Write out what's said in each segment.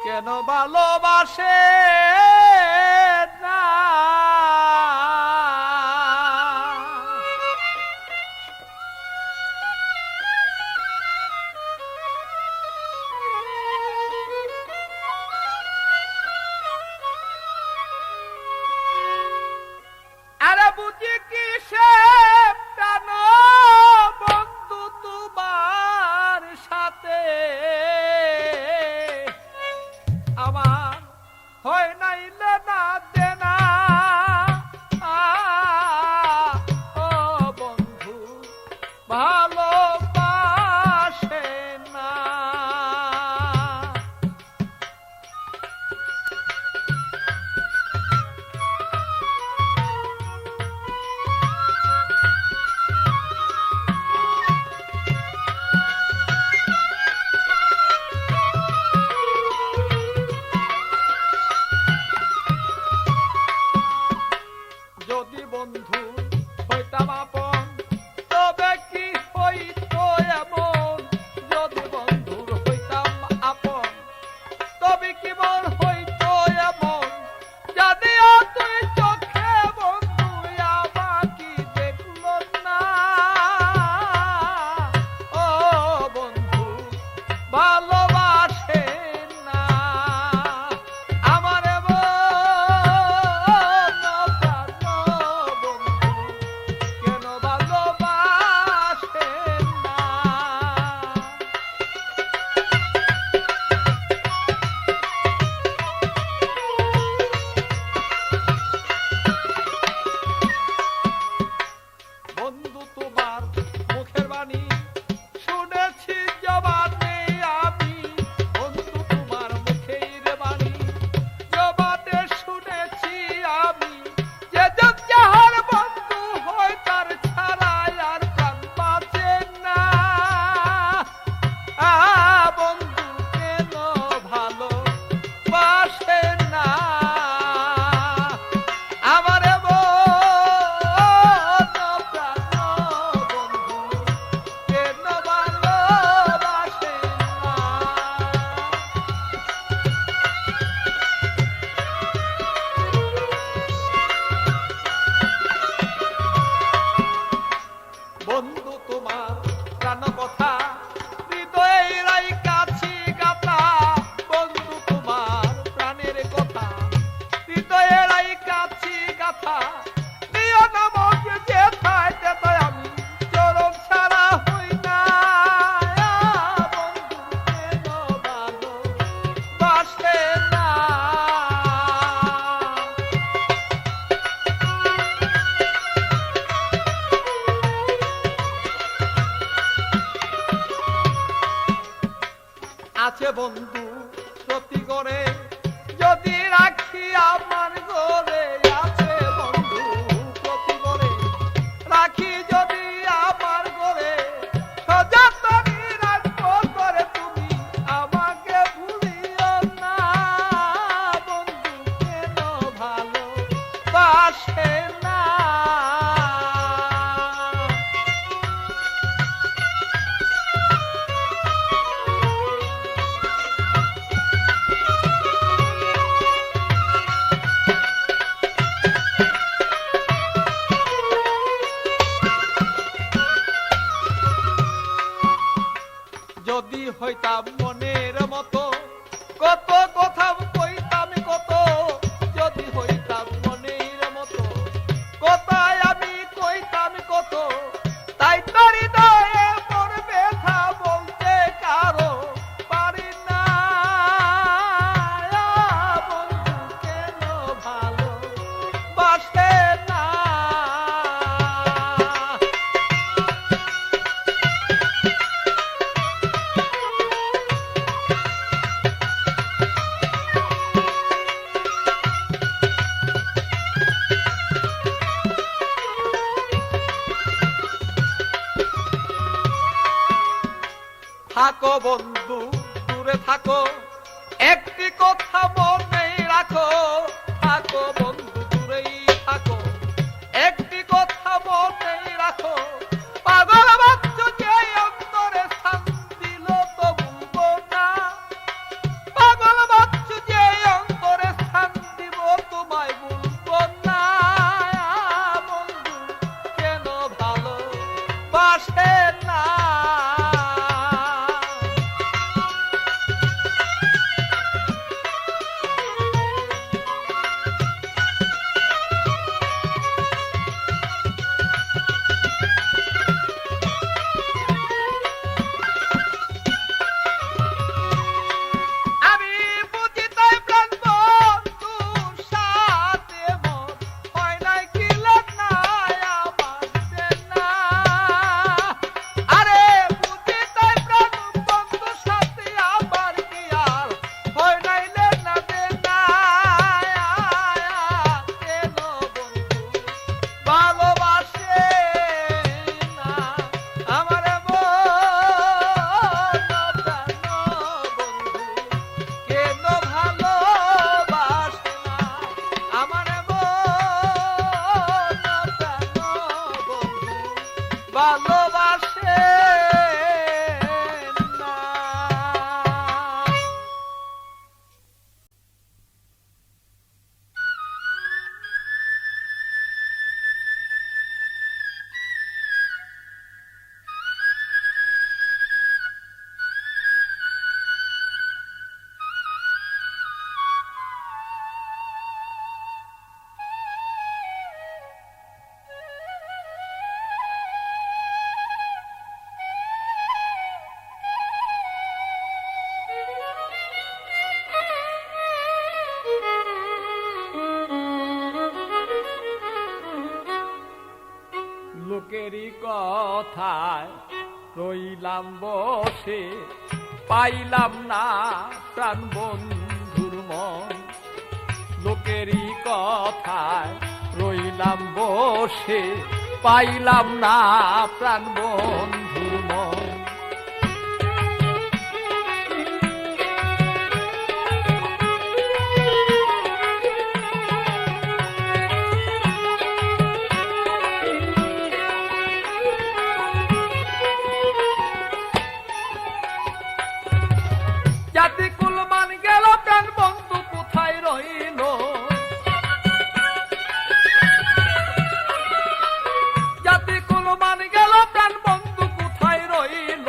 কেন ভালোবাসে না। আরে বুঝি কি সে প্রাণ বন্ধু তোমার সাথে আমার হয় নাইলে না দেনা। ও বন্ধু ভালোবাসে না। যদি বন্ধু হইতাম আপন তবে কি হইতো এমন। যদি বন্ধুর হইতাম আপন তবে কি মন হইতো এমন। যদিও তুই চোখে বন্ধু আমাকে দেখল না। ও বন্ধু ভালোবাসে না আমার কেন ভালোবাসে না। বন্ধু তোমার মুখের বাণী শুনেছি জবানে আমি। বন্ধু তোমার মুখের বাণী জবানে শুনেছি আমি। যে যাহার বন্ধু হয় তার ছাড়া আর প্রাণ বাঁচে না। বন্ধু কেন ভালোবাসে না আমার বন্ধু তোমার প্রাণ কথা হৃদয়ে রাইখাছি গাথা। বন্ধু তোমার প্রাণের কথা হৃদয়ে রাইখাছি গাথা। নিয় নামক যেথায় তেথায় আমি চরণ ছাড়া হই না। বন্ধু কেন ভালোবাসে না। আছে বন্ধু প্রতি ঘরে যদি রাখি আমার ঘরে। আছে বন্ধু প্রতি ঘরে রাখি যদি আমার ঘরে। সযত্নে রাখবো করে তুমি আমাকে ভুলিও না। বন্ধু কেন ভালোবাসে না। যদি হইতাম মনের মতো কত কথা কইতাম কত। যদি হইতাম মনের মতো কথায় আমি কইতাম কত। তাই তোর হৃদয়ে মোর ব্যথা বলতে কারো পারি না। বন্ধু কেন ভালোবাসে না। থাকো বন্ধু দূরে থাকো একটি কথা মনে রাখো। থাকো বন্ধু দূরেই থাকো একটি কথা মনে রাখো। পাগল বাচ্চা যে অন্তরে শান্তি দিল তো ভুলবো না। পাগল বাচ্চা লোকেরই কথায় রইলাম বসে, পাইলাম না প্রাণ বন্ধুর মন। লোকেরই কথায় রইলাম বসে, পাইলাম না প্রাণ বন্ধুর মন। জাতি কুলমান গেল প্রাণ বন্ধু কোথায় রইল? জাতি কুলমান গেল প্রাণ বন্ধু কোথায় রইল?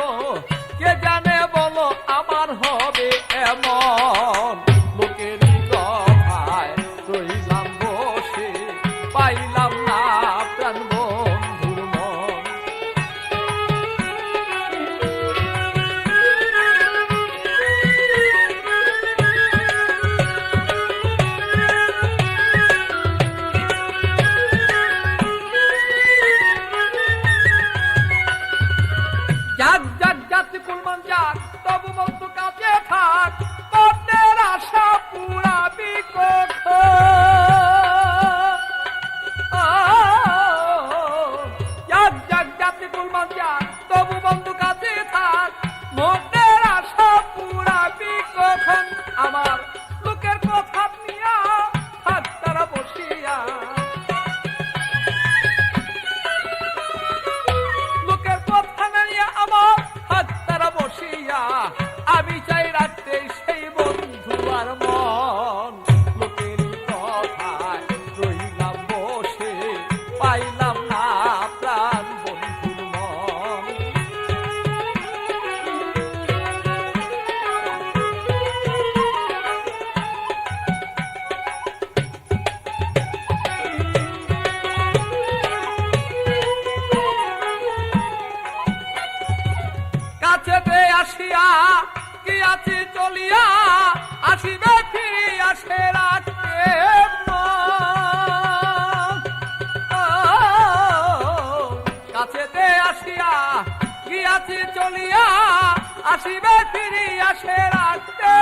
কে জানে বলো আমার হবে এমন। লোকেরই কথায় রইলাম বসে, পাইলাম না প্রাণ বন্ধুর মন। যাক যাক জাতি কুলমান যাক, তবু বন্ধু কাছে থাক, পথের আশা পুরাবি কখন। যাক যাক জাতি কুলমান যাক, তবু বন্ধু কাছে থাক, মনের আশা পুরাবি কখন। আমার লোকের কথা নিয়া থাক তারা বসিয়া, লোকের কথা নিয়া আমার হাত তারা বসিয়া। আমি চাই রাখতে সেই বন্ধু আর মন। লোকেরই কথায় রইলাম বসে, পাইলাম না প্রাণ বন্ধুর মন। কাছেতে আসিয়া কি আছি চলিয়া, আসিবে ফিরিয়া সে রাখতে মন। কাছেতে আসিয়া কি আছি চলিয়া, আসিবে ফিরিয়া সে রাখতে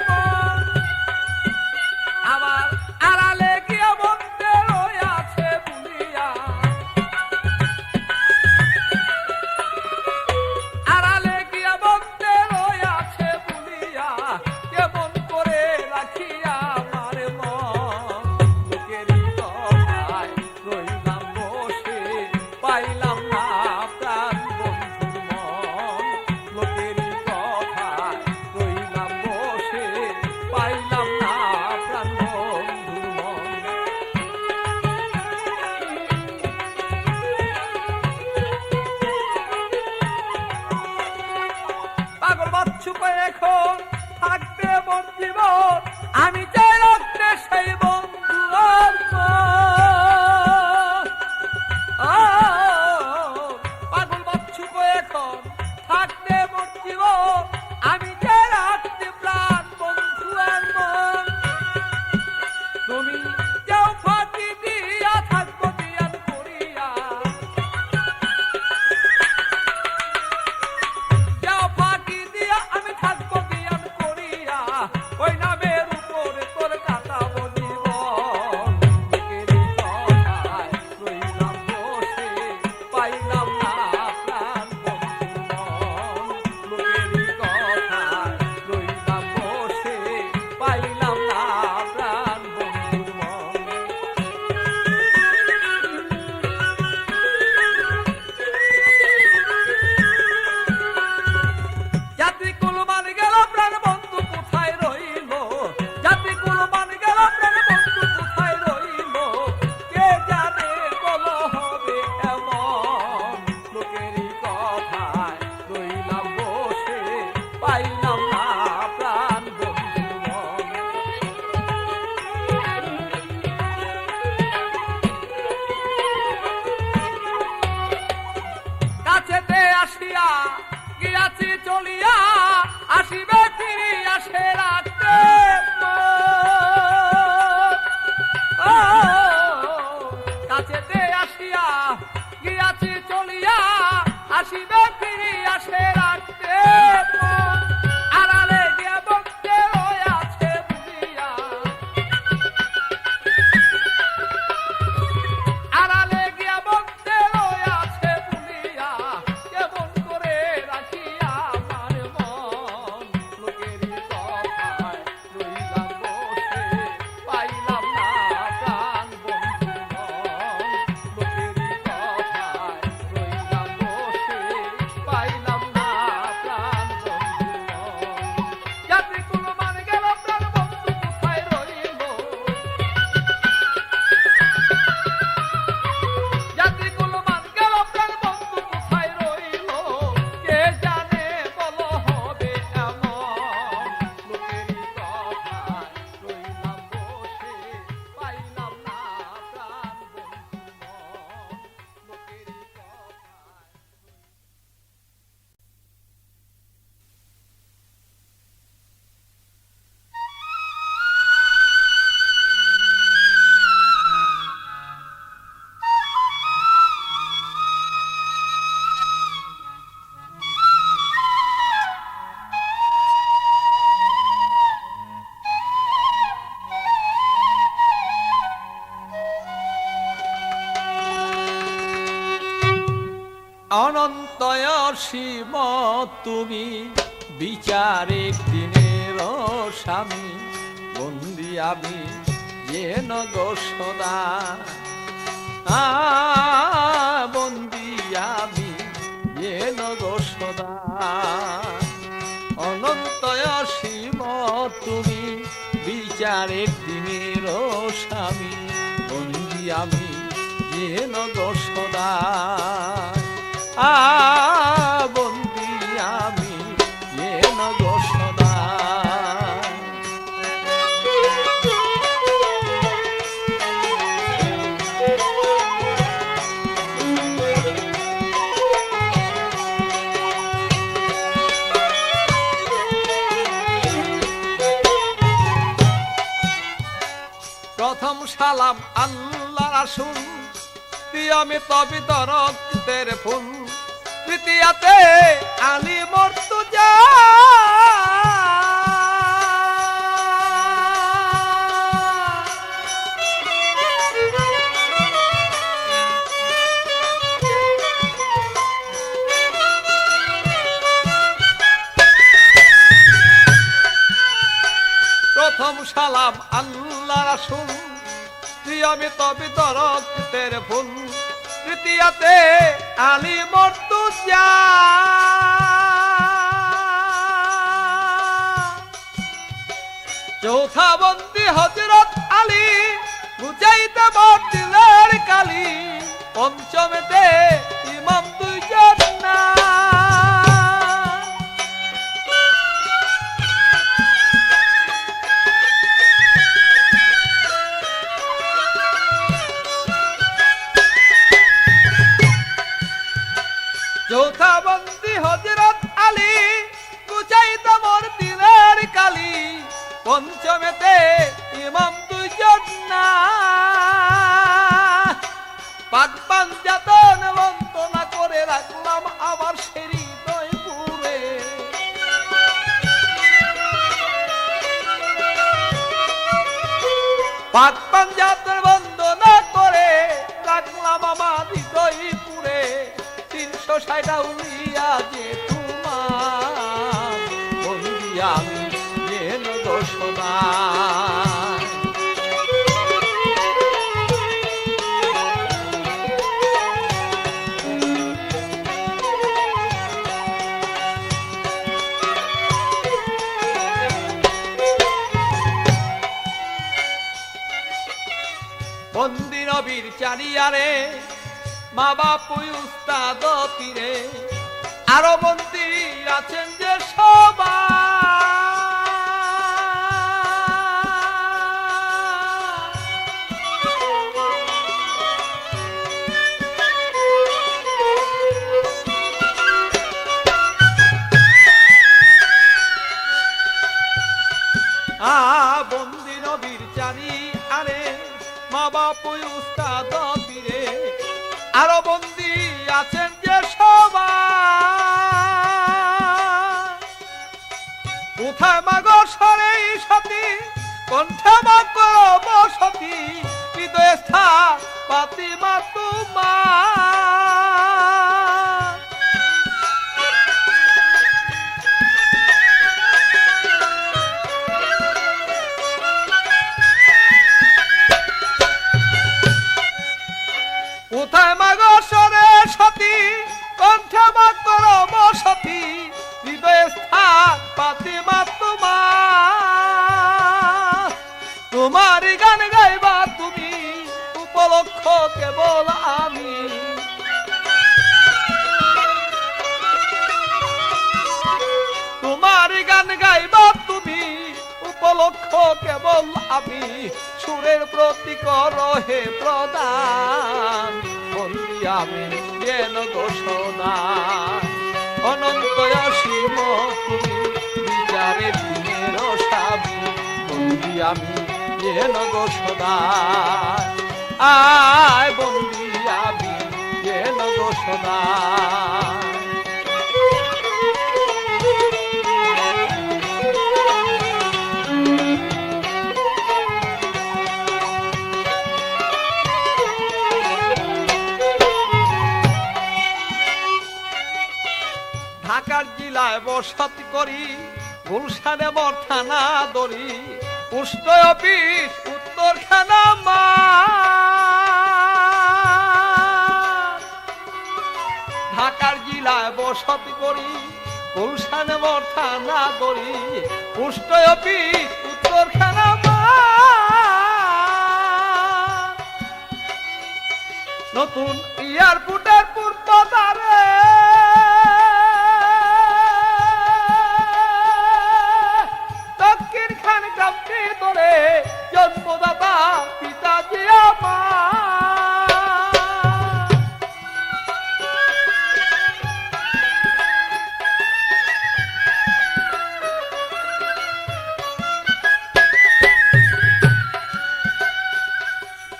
মন। আমার আড়ালে গিয়া বন্ধে রইয়াছে বলিয়া, আড়ালে গিয়া বন্ধে রইয়াছে বলিয়া, কেমন করে রাখিয়া আমার মন। লোকেরই কথায় রইলাম বসে, পাইলাম না প্রাণ বন্ধুর মন। লোকেরই কথায় রইলাম বসে, পাইলাম না প্রাণ বন্ধুর মন। পাগল বাচ্চু এখন থাকবে মন জীবন, আমি চাই রাখতে সেই বন্ধু আর মন। পাগল বাচ্চু এখন থাকতে মন জীবন, আমি চাই রাখতে প্রাণ বন্ধু আর মন। তুমি যাও ফাঁকি দিয়া থাকবো দিয়ান করিয়া, যাও ফাঁকি দিয়া আমি থাকবো দিয়ান করিয়া, ওই নামের উপরে তোর কাটাবো জীবন। লোকেরই কথায় রইলাম বসে, পাইলাম না প্রাণ বন্ধুর মন। লোকেরই কথায় রইলাম বসে, পাইলাম না প্রাণ বন্ধুর মন। জাতি কুলমান গেল প্রাণ বন্ধু কোথায় রইল? অসীম তুমি বিচারের দিনের স্বামী বন্দি আমি যেন গো সদা বন্দি আমি যেন গো সদা অনন্ত অসীম তুমি বিচারের দিনের স্বামী বন্দি আমি যেন গো সদা বন্দি আমি যেন গো সদা প্রথম সালাম আল্লাহ রাসূল আমি তবে দরদের ফুল তৃতীয়াতে আলী মুর্তজা প্রথম সালাম আল্লাহ রাসূল আমি তবে দরদের ফুল তৃতীয়াতে আলী মুর্তজা চৌথা বন্দি হযরত আলী বুঝাইতে বর্তিলের কালী পঞ্চমেতে ইমাম দুইজন না চৌথা বন্দি হযরত আলী বুঝাইতে বর্তিলের কালী পঞ্চমেতে ইমাম দুইজন না পাক পাঞ্জাতন বন্দনা করে রাখলাম আমার সেই হৃদয় পুরে পাক পাঞ্জাতন বন্দনা করে রাখলাম আমার হৃদয় পুরে 360 উলিয়া যে তোমার বন্দি আমি যেন গো সদা বন্দি নবীর চারিয়ারে মা বাপ উস্তাদ পীরে আরো বন্দি আছেন যে বন্দি নবীর চারি আরে মা বাপ উস্তাদ পীরে আরো বন্দি আছেন যে কোথায় মাগো সরে সতী কণ্ঠে মাগো বসতি হৃদয় স্থান পাতিমা তোমার কোথায় মাগো সরে সতী কণ্ঠে মাগো বসতি হৃদয় স্থান পাতিমা তোমার তোমার গান গাইবা তুমি উপলক্ষ কেবল আমি তোমার গান গাইবা তুমি উপলক্ষ কেবল আমি সুরের প্রতি করো হে প্রদান বন্দি আমি যেন গো সদা অনন্ত অসীম তুমি বিচারের দিনের স্বামী বন্দি আমি যেন গো সদা বন্দি আমি যেন গো সদা বসতি করি গুলশানে মোর থানা দরি পোস্ট অফিস উত্তরখানা মা ঢাকার জেলায় বসতি করি গুলশানে মোর থানা দরি পোস্ট অফিস উত্তরখানা মা নতুন এয়ারপোর্টের পূর্ব দ্বারে দক্ষিণ খান গ্রামটি ধরে জন্মদাতা পিতাজি আমার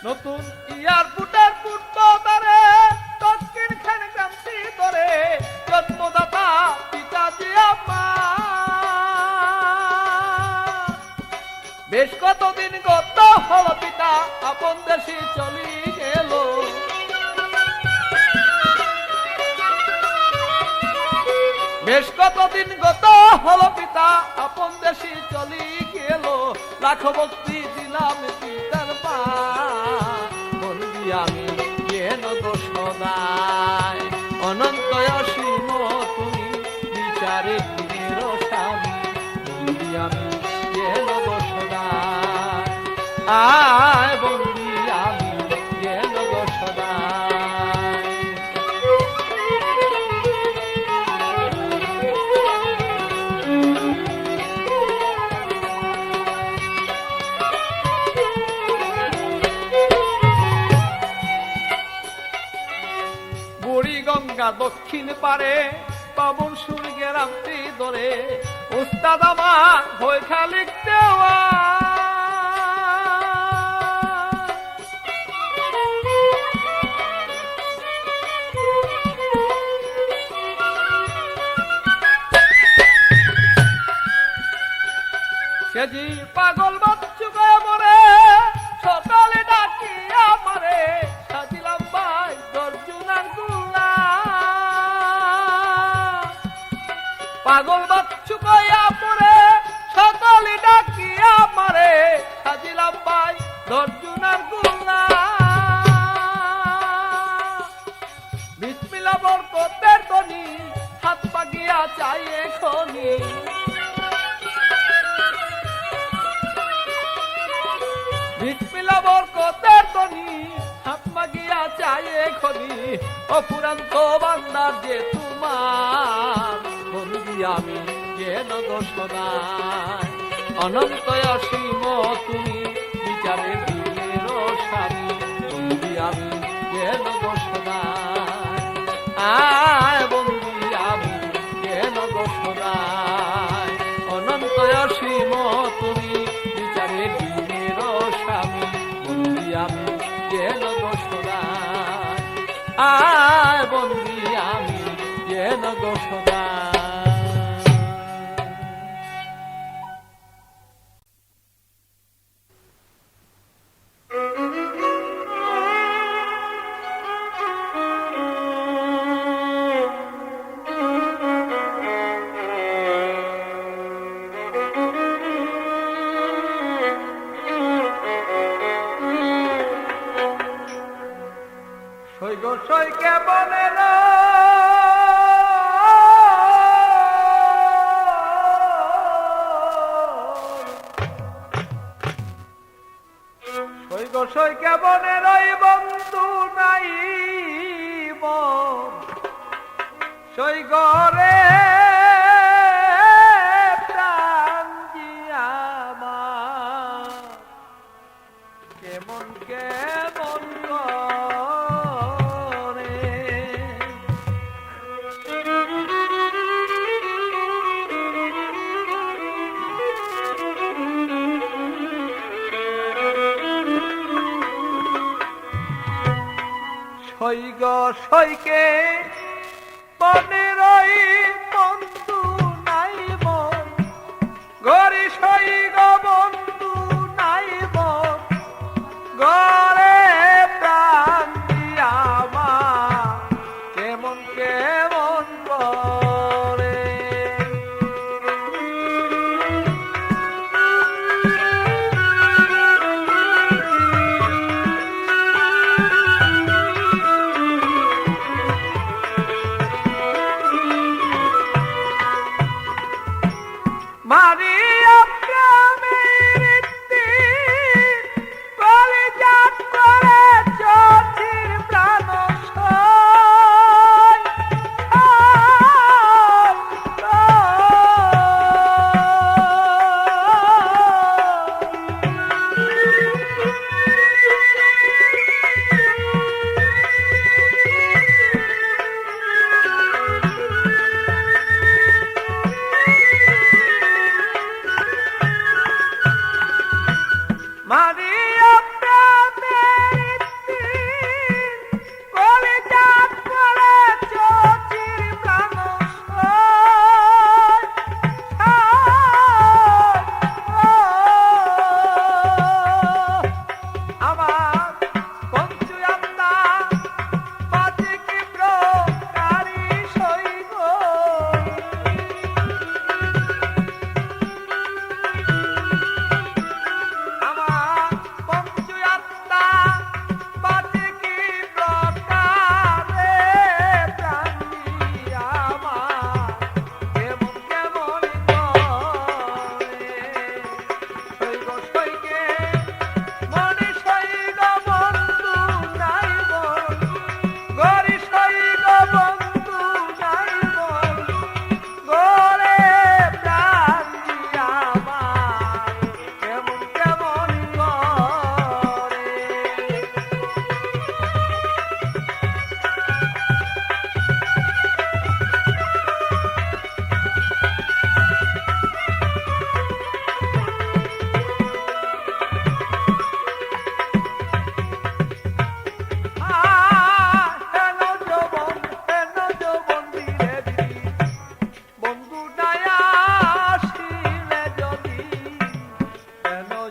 নতুন এয়ারপোর্টের পূর্ব দ্বারে দক্ষিণ খান গ্রামটি ধরে জন্মদাতা পিতাজি আমার বেশ কতদিন গত হল পিতা আপন দেশে চলি গেল বেশ কতদিন গত হল পিতা আপন দেশে চলি গেল লাখ ভক্তি দিলাম পিতার পা বলবি আমি কেন দোষ নাই অনন্ত অসীম তুমি বিচারে দিনের স্বামী বলবি আমি কেন দোষ নাই আয় বলবি আমি কেন দোষ নাই বুড়িগঙ্গা দক্ষিণ পারে পাবন সূর্যের রাত্রি ধরে উস্তাদ আমার হয়ে খালি দেওয়া সেজি পাগল বাচ্চু গয়ে মরে সকালে ডাকি আমারে সাজিলাম ভাই দর্জুনার গুলা পাগল বাচ্চু গয়া পরে সকালে ডাকি আমারে সাজিলাম ভাই দর্জুনার গুলা বিসমিল্লাহ বরকতের ধ্বনি হাত পাগিয়া চাই এখনি বিসমিল্লাহ বরকতের ধ্বনি হাত মাগিয়া চাই এখনি অপুরান্ত বান্দার যে তোমার বলবি আমি কেন দোষ নাই অনন্ত অসীম তুমি বিচারে দিনের স্বামী বলবি আমি কেন দোষ নাই আয় বলবি আমি কেন দোষ নাই অনন্ত অসীম তুমি বিচারে দিনের স্বামী বলবি আমি কেন দোষ নাই আয় বলবি আমি কেন দোষ নাই সৈকে বনের সৈকে বনের ওই বন্ধু নাই সৈগরে প্রাণ জিয়ামা কেমন কেমন সৈগ সৈকে বনের ওই বন্ধু নাই মন গরি সৈগ বন্ধু নাই মন গরে প্রাণ দিয়া মা কেমন কেমন করে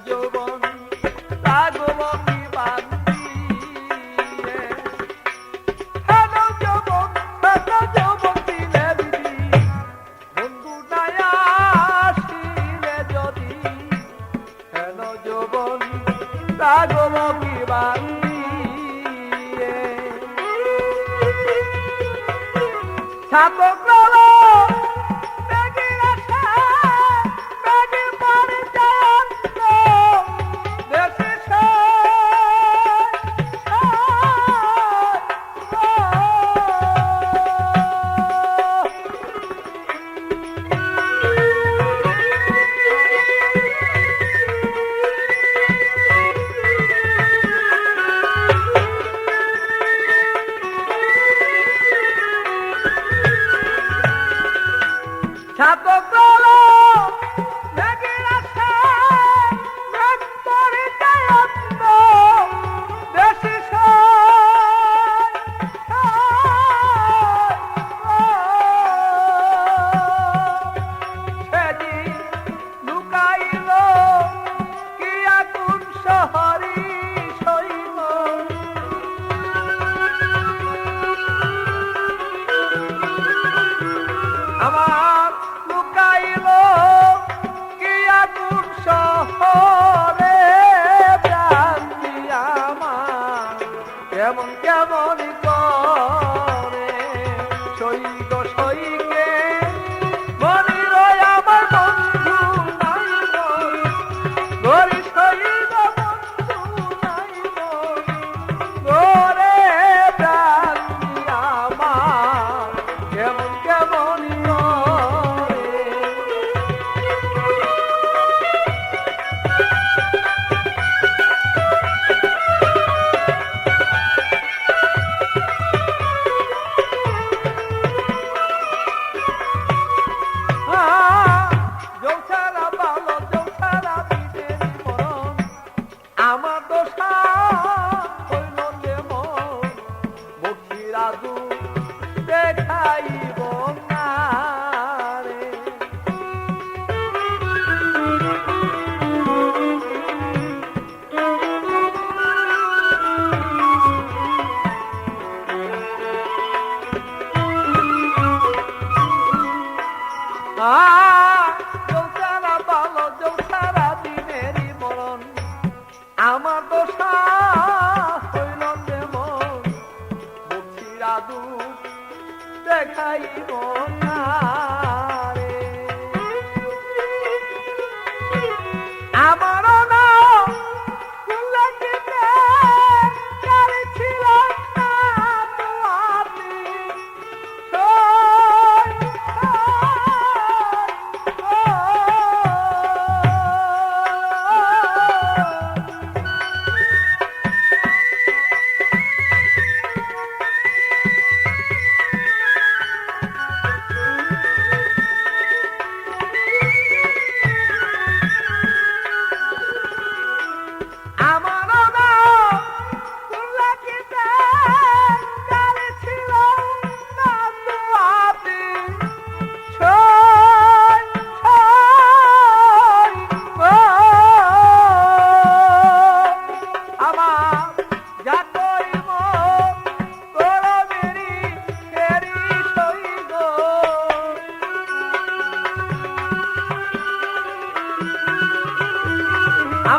যৌবন রাগব কি বান্ধিয়ে হেন যৌবন দিলে দিদি বন্ধু নাই আসিলে যদি হেন যৌবন রাগব কি বান্ধিয়ে ছাতক আমার লুকাইল কি আগুন শহরে প্রান্তি আমার কেমন কেমন করে সৈগ সৈকে মনির আমার বন্ধু নাই গরি সৈগ বন্ধু নাই গোরে প্রান্তি আমার কেমন কেমন আমার দোষা হইল যেমন বক্ষিরাজু দেখাইব না রে যৌসারা ভালো যৌসারা দিনেরই মরণ আমার দোষা হইল যেমন বক্ষিরাজু দেখাইব না রে আমারও না কুল্লাটিতে গাড়ি ছিল না তো আপনি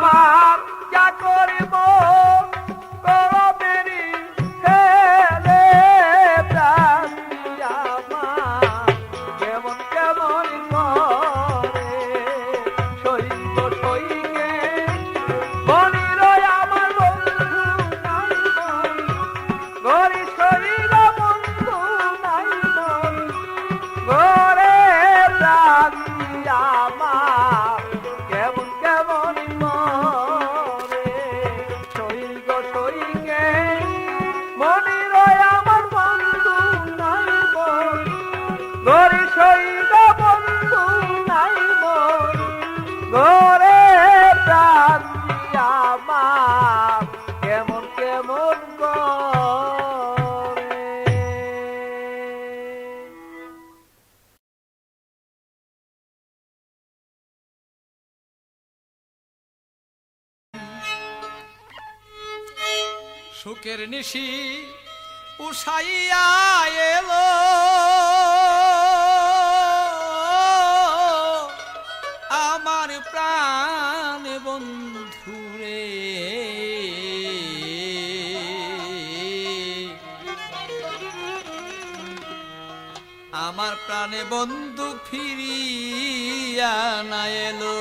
আমার যা করিব করবেরি হেলে প্রান্তি আমার কেমন কেমন করে সইব সইকে মনির আমার বন্ধু নাই গরি সইব বন্ধু নাই গরে প্রান্তি আমার কেমন কেমন সুখের নিশি উষাইয়া এলো আমার প্রাণ বন্ধুরে আমার প্রাণে বন্ধু ফিরিয়া না এলো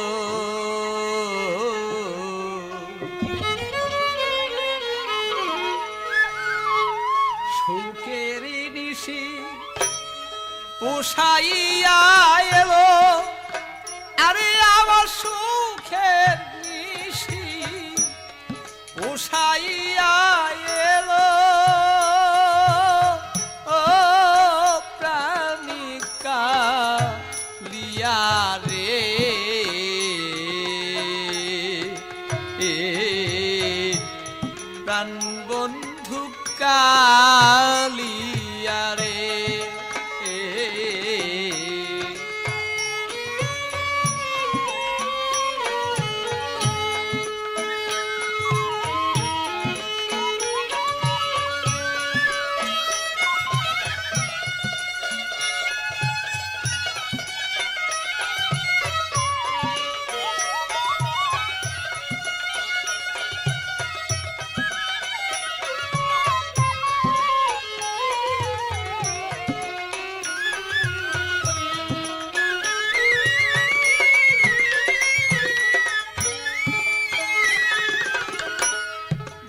সুখের নিশি পোষাইয়া এলো আরে আমার সুখের নিশি পোষাইয়া এলো ও প্রাণিকা লিয়া রে প্রাণ বন্ধু কালিয়া রে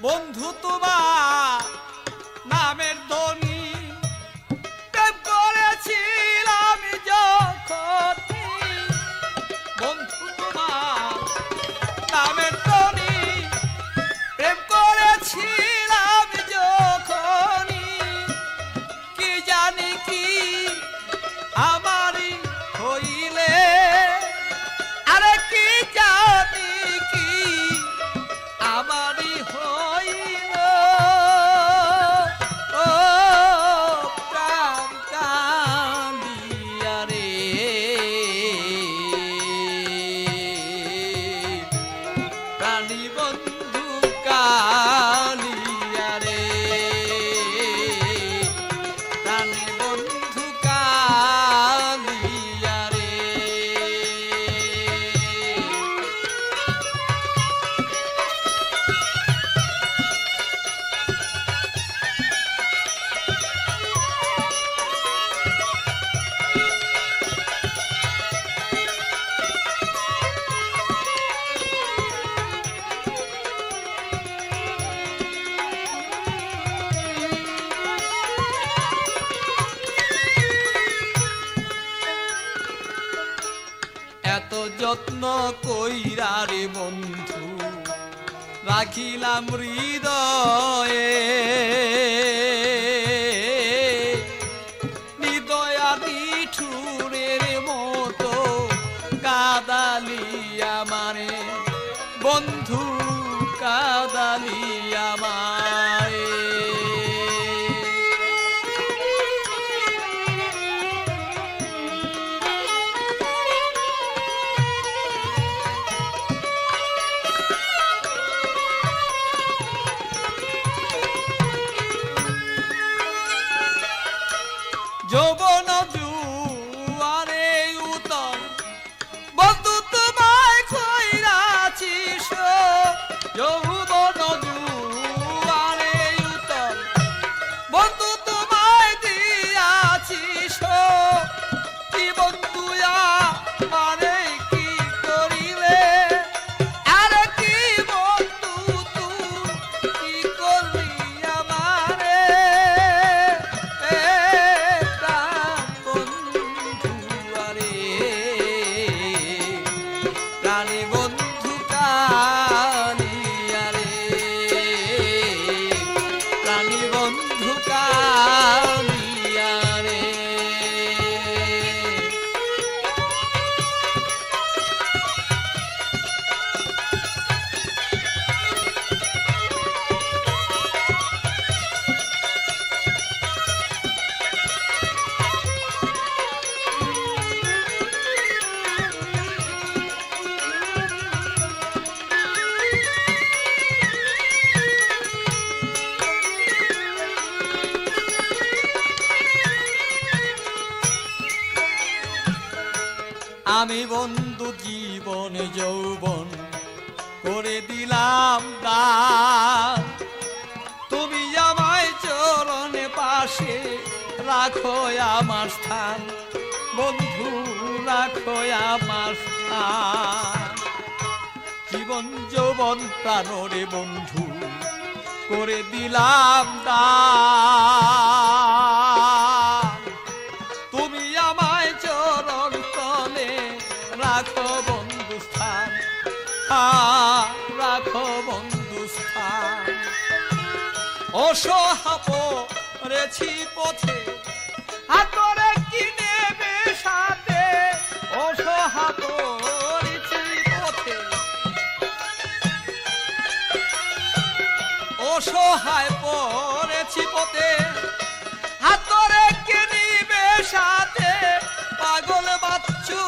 বন্ধু তোমার নামের ধ্বনি প্রেম করেছিলাম যখন বন্ধু তোমার নামের ধ্বনি প্রেম করেছিলাম যখন কি জানি কি আমারই হইলে আরে কি জানি কি আমারই হইল ও প্রাণ কান্দিয়া রে প্রাণী বন্ধু কালিয়া রে প্রাণী বন্ধু কালিয়া রে এত যত্ন কইরা রে বন্ধু রাখিলাম হৃদয়ে নিদয়া নিঠুরের মতো কাদালিয়া মারে বন্ধু কাদালিয়া মারে যৌবন জুয়ারে উতল বন্ধু তোমায় কইরাছি যৌবন জুয়ারে উতল বন্ধু তোমায় দিয়াছি কি বন্ধু মানে কি করিলে আরে কি বন্ধু তুই কি করলি আমারে প্রাণী বন্ধু কালিয়া আমি বন্ধু জীবন যৌবন করে দিলাম দান। তুমি আমায় চরণে পাশে রাখো আমার স্থান, বন্ধু রাখো আমার স্থান। জীবন যৌবন প্রাণরে বন্ধু করে দিলাম দান। তুমি আমায় চরণ তলে রাখো বন্ধু স্থান, রাখো বন্ধু স্থান। অসহাপ রেছি পথে হাতরে কি নেবে সাথে, অসহাপ রেছি পথে অসহায় পড়েছি পথে হাতরে কে নিবে সাথে। পাগল বাচ্চু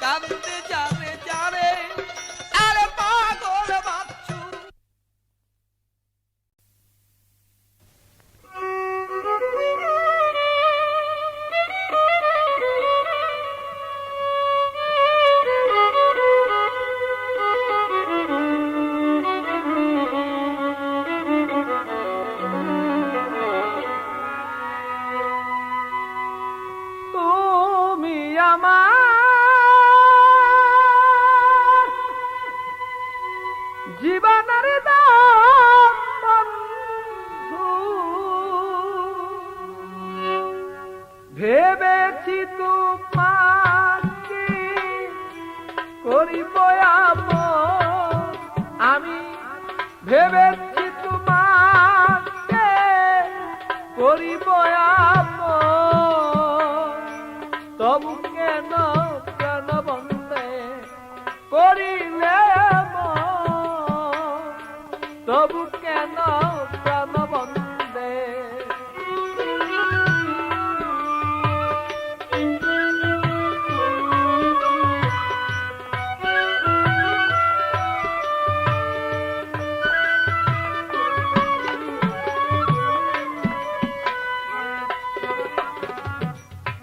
কান্দে যাবে যারে, আরে পাগল বাচ্চু। জীবনের দাম বন্ধু, ভেবেছি তোমাকে করিব আপন। আমি ভেবেছি তোমাকে করিব আপন, তবু কেন কেন বন্ধে করিলে তবু কেন প্রাণ বন্দে।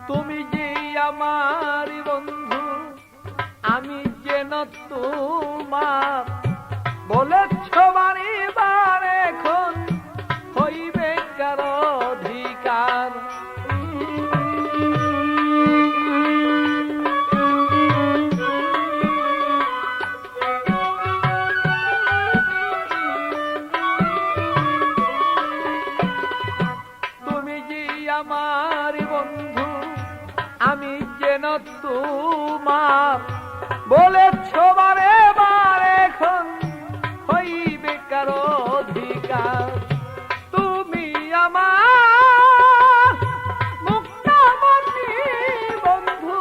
তুমি যে আমার বন্ধু, আমি যেন তোমার, বলেছ বারে বারে এখন হইবে কার অধিকার। তুমি যে আমার বন্ধু, আমি যেন তোমার, বলেছ বারে বারে এখন হইবে কার অধিকার। তুমি আমার মুক্তামণি বন্ধু,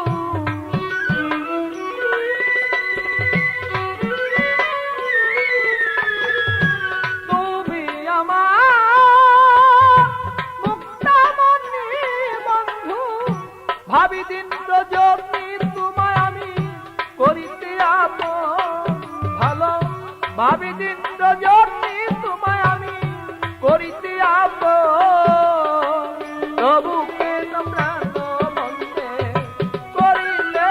তুমি আমার মুক্তামণি বন্ধু। ভাবি দিন রজনী তোমায় আমি করিতে আপন ভালো, ভাবি দিন রজনী তোমায় আমি করিতে আপন, তবু কেন প্রাণ বন্ধে করিলে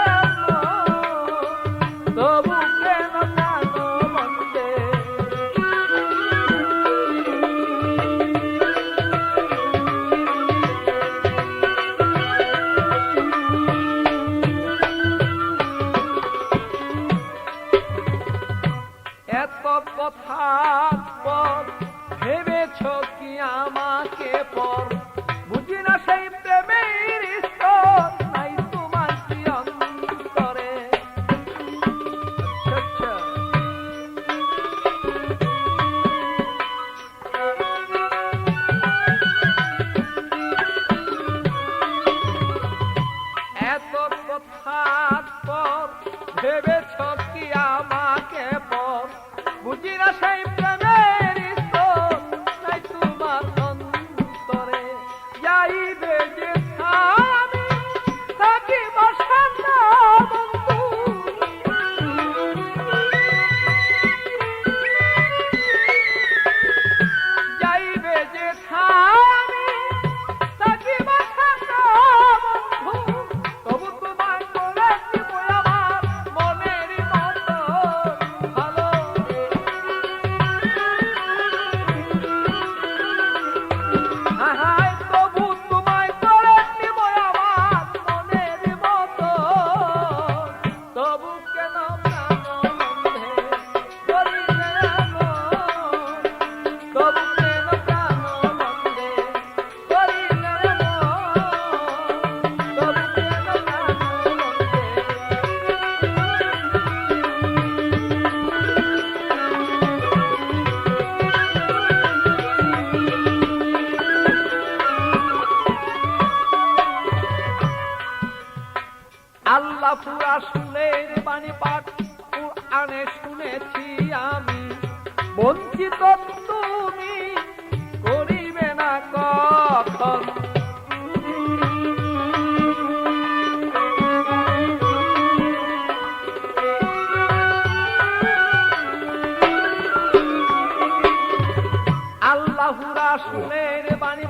তবু কেন প্রাণ বন্ধে। এত কথার পর ভেবেছ কি আমাকে পর, বুঝি না সেই প্রেমের স্তর নাই তোমার কি অন্তরে। এত কথার পর ভেবেছ কি আমাকে পর, বুঝি না সেই প্রেমের স্তর নাই তোমার অন্তরে। যাইবে যে আমি থাকিব সামনা বন্ধু, যাইবে যে আমি থাকিব সামনা বন্ধু, তবু তোমায় করে দিব আমার রাসূলের বাণী পাঠ কুরআনে শুনেছি আমি, বঞ্চিত তুমি করিবে না কখন। আল্লাহ রাসূলের বাণী